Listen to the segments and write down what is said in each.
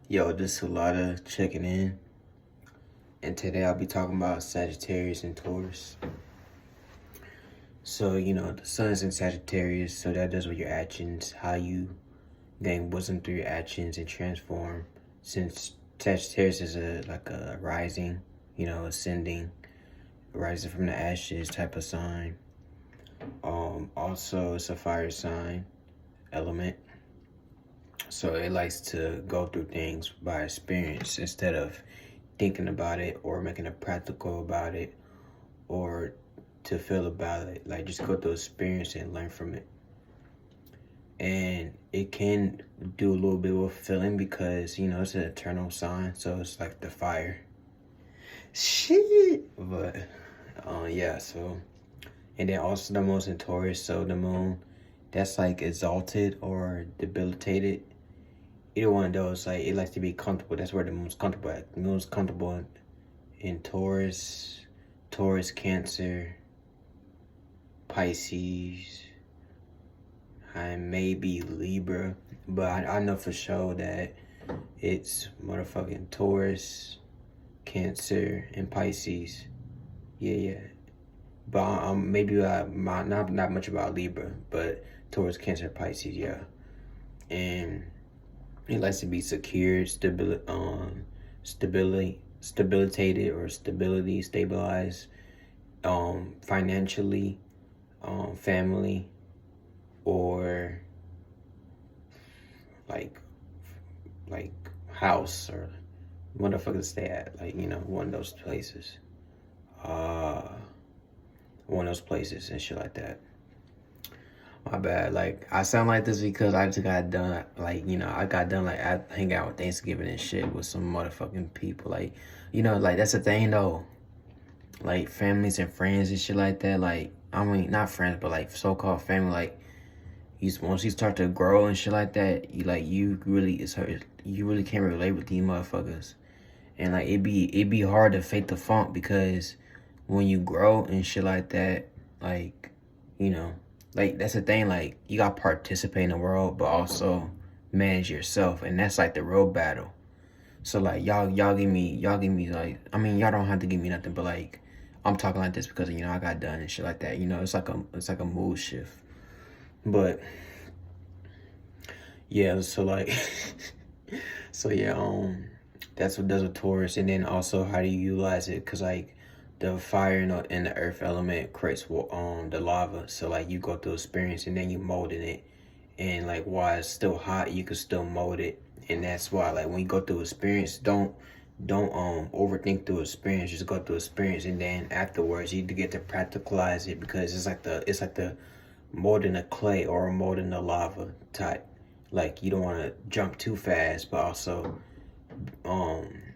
Yo, this is a lot of checking in, and today I'll be talking about Sagittarius and Taurus. So, the sun's in Sagittarius, so that does with your actions, how you gain wisdom through your actions and transform. Since Sagittarius is like a rising, ascending, rising from the ashes type of sign. Also, it's a fire sign element. So it likes to go through things by experience instead of thinking about it or making a practical about it or to feel about it. Like, just go through experience and learn from it. And it can do a little bit with feeling because, it's an eternal sign. So it's like the fire. Shit. But, yeah, so. And then also the moon's in Taurus. So the moon, that's like exalted or debilitated. Either one of those, like, it likes to be comfortable. That's where the moon's comfortable at. The moon's comfortable in Taurus, Cancer, Pisces, and maybe Libra. But I know for sure that it's motherfucking Taurus, Cancer, and Pisces. Yeah. But maybe not much about Libra, but Taurus, Cancer, Pisces, yeah. And it likes to be secured, stabilitated or stabilized, financially, family, or like house or motherfucker stay at, like, one of those places. One of those places and shit like that. My bad. Like, I sound like this because I just got done, I got done, I hang out with Thanksgiving and shit with some motherfucking people. Like, that's the thing, though. Like, families and friends and shit like that. Like, I mean, not friends, but, like, so-called family. Like, once you start to grow and shit like that, you really can't relate with these motherfuckers. And, like, it'd be hard to fake the funk because when you grow and shit like that, like, like, that's the thing, like, you gotta participate in the world, but also manage yourself, and that's, like, the real battle. So, like, y'all give me, like, I mean, y'all don't have to give me nothing, but, like, I'm talking like this because, I got done and shit like that, it's like a mood shift. But, yeah, so, like, so, yeah, that's what does with Taurus, and then also how do you utilize it, because, like, the fire and the earth element creates the lava. So, like, you go through experience and then you mold in it, and, like, while it's still hot, you can still mold it. And that's why, like, when you go through experience, don't overthink through experience. Just go through experience, and then afterwards you get to practicalize it, because it's like the molding the clay or molding the lava type. Like, you don't want to jump too fast, but also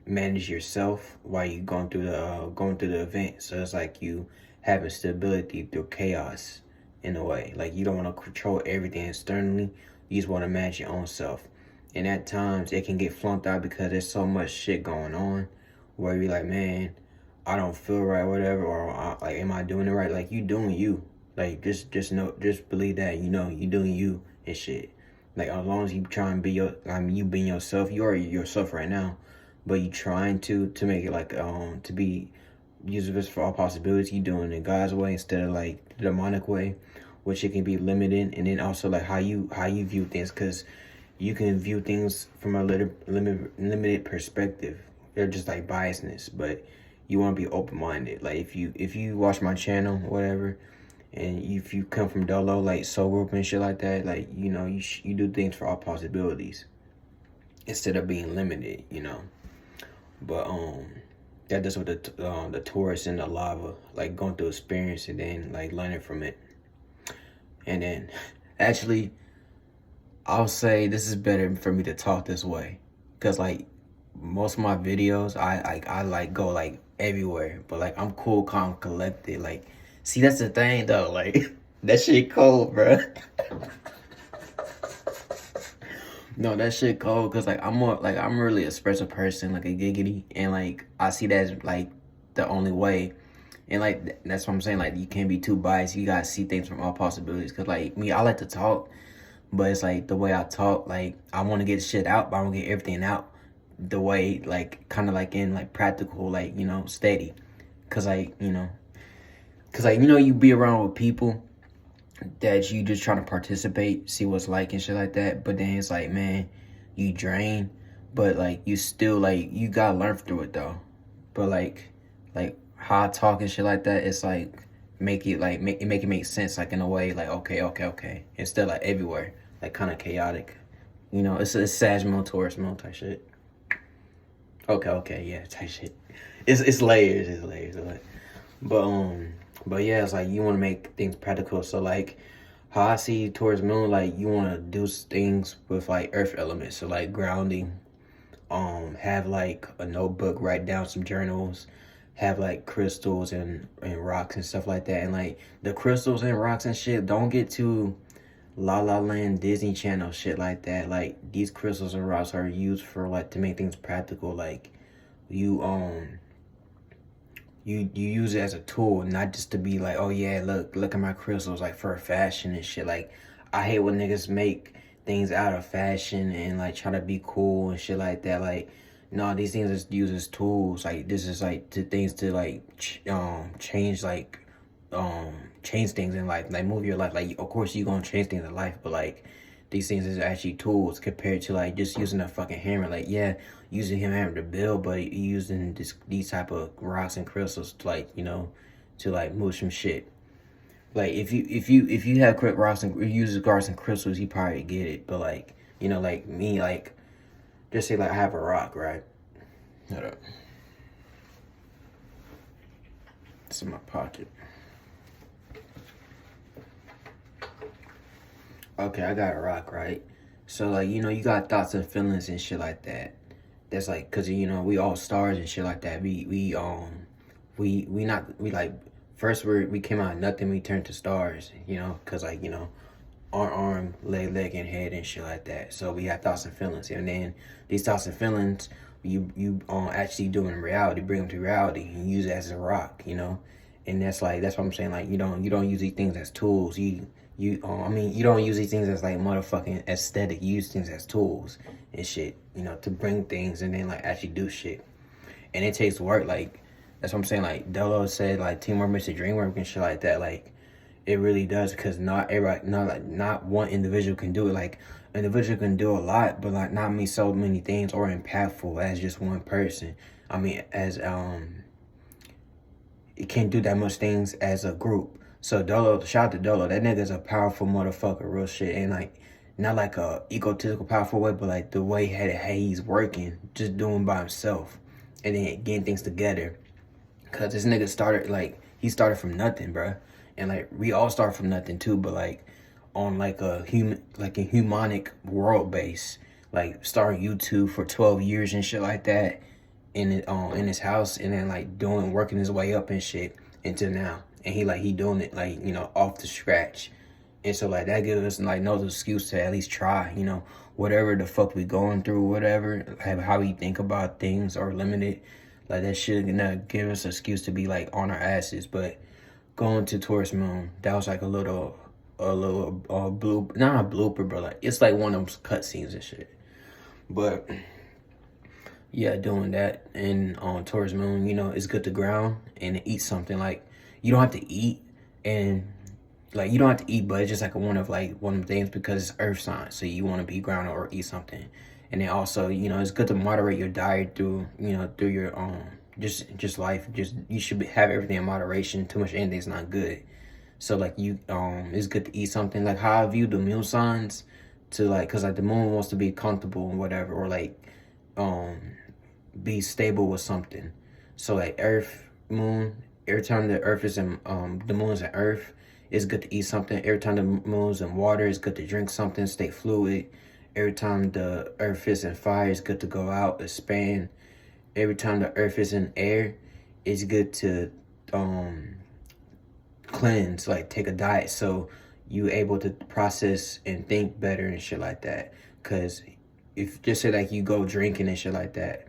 manage yourself while you going through the event. So it's like you having stability through chaos in a way. Like, you don't want to control everything externally. You just want to manage your own self. And at times it can get flunked out because there's so much shit going on where you're like, man, I don't feel right, whatever, or like, am I doing it right? Like, you doing you. Like, just believe that, you doing you and shit. Like, as long as you try and be you being yourself, you are yourself right now, but you trying to make it, like, to be using this for all possibilities. You doing it God's way instead of, like, the demonic way, which it can be limited. And then also, like, how you view things, because you can view things from a limited perspective. They're just like biasness, but you want to be open-minded. Like, if you watch my channel, whatever, and if you come from Dolo, like, soul group and shit like that, like, you do things for all possibilities instead of being limited, But that does with the Taurus and the lava, like, going through experience and then, like, learning from it. And then actually, I'll say this is better for me to talk this way, because, like, most of my videos, I like go, like, everywhere, but, like, I'm cool, calm, collected. Like, see, that's the thing though, like, that shit cold, bro. No, that shit cold, because, like, I'm really expressive person, like a giggity, and, like, I see that as, like, the only way. And, like, that's what I'm saying, like, you can't be too biased. You gotta see things from all possibilities, because, like, me, I like to talk, but it's like the way I talk, like, I want to get shit out, but I want to get everything out the way, like, kind of like in like practical, like, you know, steady. Cause like, you know, you be around with people that you just trying to participate, see what's like and shit like that. But then it's like, man, you drain, but like you still like you gotta learn through it though. But like how I talk and shit like that, it's like make it make sense, like in a way, like okay. Instead like everywhere, like kind of chaotic. You know, it's a Sag Moon, Taurus Moon type shit. Okay, yeah, type shit. It's layers, but yeah, it's like you want to make things practical. So like how I see towards moon, like you want to do things with like earth elements. So like grounding, have like a notebook, write down some journals, have like crystals and rocks and stuff like that. And like the crystals and rocks and shit, don't get too La La Land, Disney Channel shit like that. Like these crystals and rocks are used for like to make things practical. Like you you use it as a tool, not just to be like, oh yeah, look at my crystals, like for fashion and shit. Like I hate when niggas make things out of fashion and like try to be cool and shit like that. Like no, these things is used as tools. Like this is like to things to like change change things in life, like move your life. Like of course you gonna change things in life, but like these things is actually tools compared to like just using a fucking hammer. Like yeah, using him hammer to build, but using these type of rocks and crystals to like, you know, to like move some shit. Like if you have quick rocks and use rocks and crystals, you probably get it. But like, you know, like me, like just say like I have a rock, right? Hold up. It's in my pocket. Okay, I got a rock, right? So like, you know, you got thoughts and feelings and shit like that. That's like, cause you know, we all stars and shit like that. We like first we came out of nothing, we turned to stars, you know, cause like, you know, arm, leg and head and shit like that. So we have thoughts and feelings, and then these thoughts and feelings you actually do in reality, bring them to reality and use it as a rock, you know. And that's what I'm saying. Like you don't use these things as tools. I mean, you don't use these things as like motherfucking aesthetic. You use things as tools and shit, you know, to bring things and then like actually do shit. And it takes work. Like that's what I'm saying. Like Dolo said, like teamwork makes the dream work and shit like that. Like it really does, because not everybody, not one individual can do it. Like an individual can do a lot, but like not so many things or impactful as just one person. I mean, as it can't do that much things as a group. So Dolo, shout out to Dolo. That nigga's a powerful motherfucker, real shit. And like, not like a egotistical powerful way, but like the way he's working, just doing by himself, and then getting things together. Cause this nigga he started from nothing, bruh. And like we all start from nothing too, but like on like a humanic world base, like starting YouTube for 12 years and shit like that in his house, and then like working his way up and shit until now. And he doing it like, you know, off the scratch. And so like that gives us like no excuse to at least try, you know, whatever the fuck we going through, whatever, how we think about things are limited. Like that shit not give us an excuse to be like on our asses. But going to Taurus Moon, that was like a little blooper, not a blooper, but like it's like one of those cutscenes and shit. But yeah, doing that and on Taurus Moon, you know, it's good to ground and eat something. Like you don't have to eat, and like you don't have to eat, but it's just like one of the things because it's earth sign, so you want to be grounded or eat something. And then also, you know, it's good to moderate your diet through your just life. Just you should have everything in moderation. Too much anything is not good. So like it's good to eat something. Like how I view the moon signs, to like, cause like the moon wants to be comfortable and whatever, or like be stable with something. So like earth, moon, every time the earth is in the moon's in earth, it's good to eat something. Every time the moon's in water, it's good to drink something, stay fluid. Every time the earth is in fire, it's good to go out, expand. Every time the earth is in air, it's good to cleanse, like take a diet, so you able to process and think better and shit like that. Cause if just say like you go drinking and shit like that,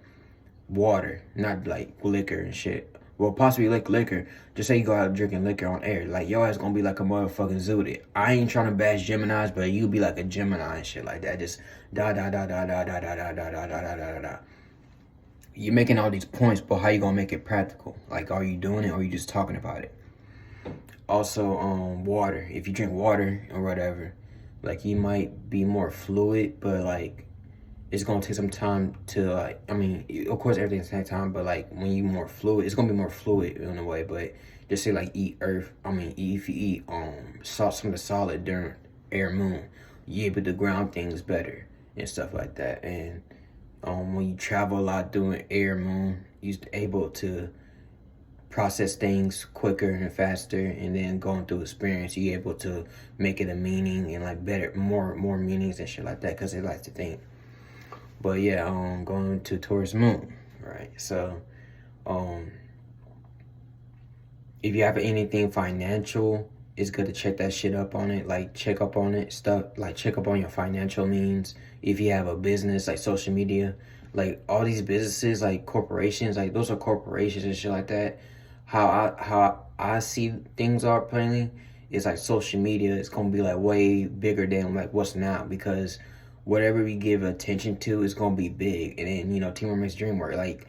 water, not like liquor and shit. Well, possibly like liquor. Just say you go out drinking liquor on air, like your ass gonna be like a motherfucking zooted. I ain't trying to bash Geminis, but you be like a Gemini and shit like that. Just da da da da da da da da da da da da da da. you're making all these points, but how you gonna make it practical? Like, are you doing it or are you just talking about it? Also, water. If you drink water or whatever, like you might be more fluid, but like it's gonna take some time to like. I mean, of course, everything's take time, but like when you more fluid, it's gonna be more fluid in a way. But just say like eat earth. I mean, if you eat salt, some of the solid during air moon, you able to ground things better and stuff like that. And when you travel a lot doing air moon, you're able to process things quicker and faster, and then going through experience you're able to make it a meaning and like better more meanings and shit like that because they like to think. But yeah, going to Taurus moon, right? So if you have anything financial, it's good to check that shit up on it. Like check up on it, stuff like check up on your financial means. If you have a business like social media, like all these businesses like corporations, like those are corporations and shit like that. How I see things are plainly is like social media is gonna be like way bigger than like what's now, because whatever we give attention to is gonna be big. And then teamwork makes dream work. Like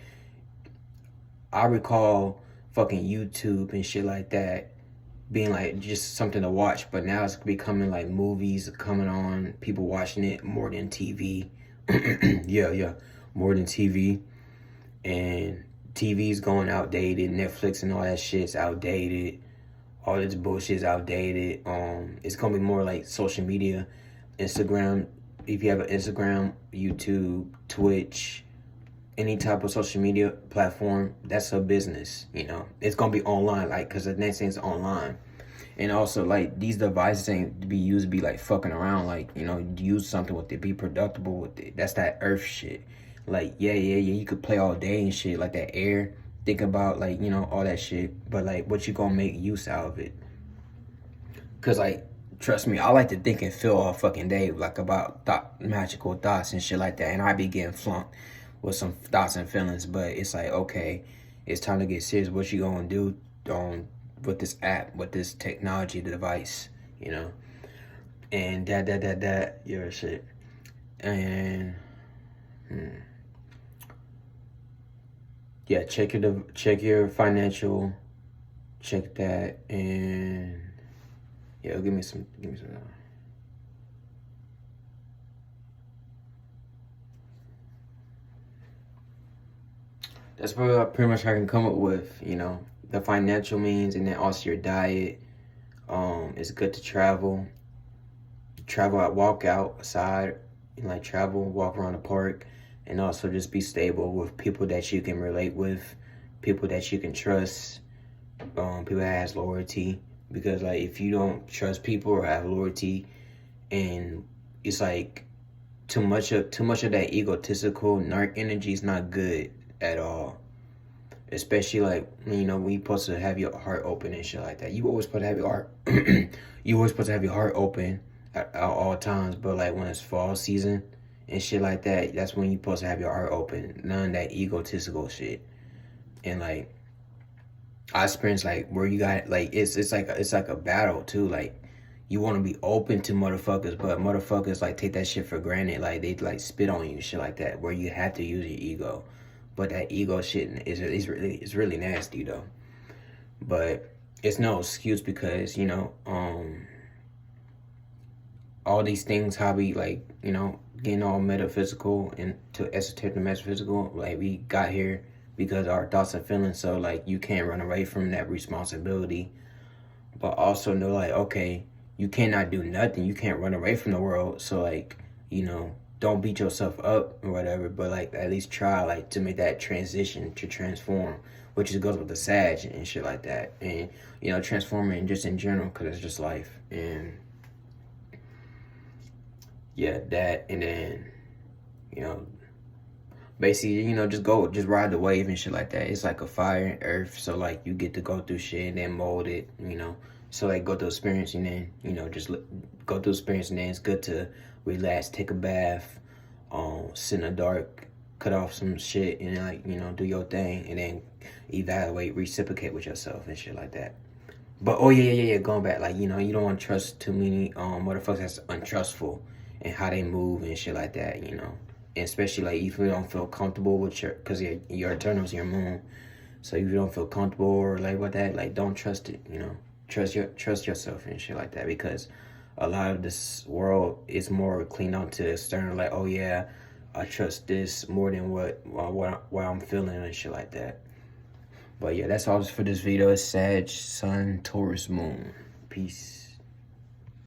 I recall fucking YouTube and shit like that being like just something to watch, but now it's becoming like movies coming on, people watching it more than TV. Yeah, more than TV. And TV's going outdated, Netflix and all that shit's outdated. All this bullshit's outdated. It's gonna be more like social media, Instagram. If you have an Instagram, YouTube, Twitch, any type of social media platform, that's a business. It's gonna be online, like, cause the next thing's online. And also, like, these devices ain't to be used to be like fucking around. Like, use something with it, be productive with it. That's that earth shit. Like, yeah, you could play all day and shit, like that air. Think about like all that shit, but like, what you gonna make use out of it? Cause like, trust me, I like to think and feel all fucking day, like about magical thoughts and shit like that. And I be getting flunked with some thoughts and feelings, but it's like, okay, it's time to get serious. What you gonna do with this app, with this technology device, and your shit. And yeah, check your financial, check that, and yeah, give me some. That's pretty much I can come up with, the financial means, and then also your diet. It's good to travel out, walk outside, and like travel, walk around the park, and also just be stable with people that you can relate with, people that you can trust, people that has loyalty. Because like if you don't trust people or have loyalty, and it's like too much of that egotistical narc energy is not good at all. Especially like when you supposed to have your heart open and shit like that. You always supposed to have your heart you always supposed to have your heart open at all times, but like when it's fall season and shit like that, that's when you supposed to have your heart open. None of that egotistical shit. And like I experienced like where you got like it's like a battle too. Like you want to be open to motherfuckers, but motherfuckers like take that shit for granted. Like they like spit on you, shit like that, where you have to use your ego. But that ego shit is really nasty though. But it's no excuse because all these things, how we like getting all metaphysical and to esoteric and metaphysical, like we got here because our thoughts and feelings. So like you can't run away from that responsibility, but also know like, okay, you cannot do nothing. You can't run away from the world. So like don't beat yourself up or whatever, but like at least try like to make that transition to transform, which is goes with the Sag and shit like that, and transforming just in general because it's just life. And yeah, that, and then basically just ride the wave and shit like that. It's like a fire and earth, so like you get to go through shit and then mold it, so like go through experience and then just go through experience, and then it's good to relax, take a bath, sit in the dark, cut off some shit, and then like do your thing, and then evaluate, reciprocate with yourself and shit like that. But yeah, going back, like you don't want to trust too many motherfuckers that's untrustful and how they move and shit like that. especially like if you don't feel comfortable with because your eternal's your moon. So if you don't feel comfortable or like with that, like don't trust it, you know. Trust yourself and shit like that, because a lot of this world is more clean out to external, like, oh yeah, I trust this more than what I'm feeling and shit like that. But yeah, that's all for this video. It's Sag, Sun, Taurus, Moon. Peace.